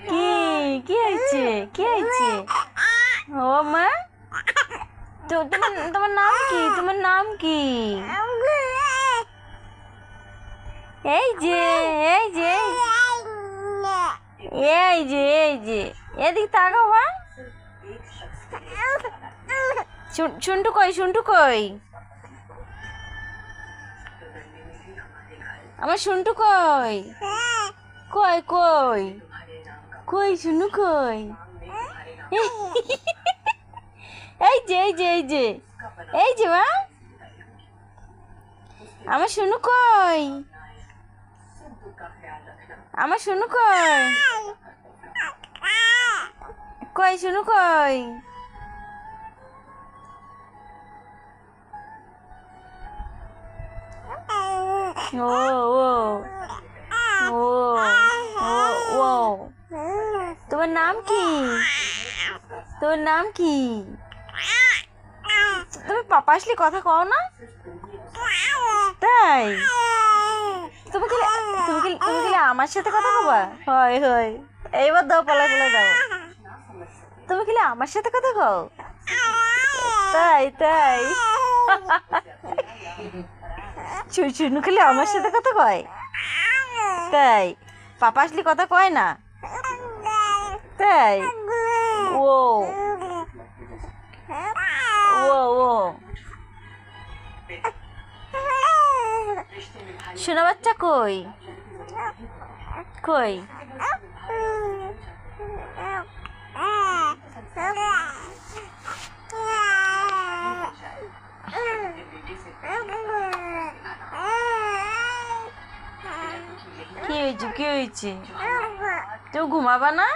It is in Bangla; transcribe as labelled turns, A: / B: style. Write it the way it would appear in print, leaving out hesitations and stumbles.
A: কি কি হয়েছে? কি হয়েছে? ও মা, তোমার তোমার নাম কি? তোমার নাম কি? এই যে এই যে এই যে এই যে এদিক তাকাও মা। শুন্টু কই? শুন্টু কই? আমার শুন্টু কই? কই কই কই শুনু কই? এই যে এই যে এই যে এই যে মা, আমার শুনু কই? আমার শুনু কই? কই শুনু কই? ও ও ও ও ও, তোমার নাম কি? তোমার নাম কি? তুমি পাপা আসলে কথা কও না? তাই? তুমি কি তুমি কি আমার সাথে কথা কবা? হয় হয়, এইবার দাও, পালাই পালাই দাও। তুমি কি আমার সাথে কথা কও? তাই তাই? শুনু খেলে আমার সাথে কথা কয়? তাই? পাপা আসলে কথা কয় না? তাই? ও ও ও, শোনা বাচ্চা কই? কই? কি হয়েছে? কি হয়েছে? তুমি ঘুমাবা না?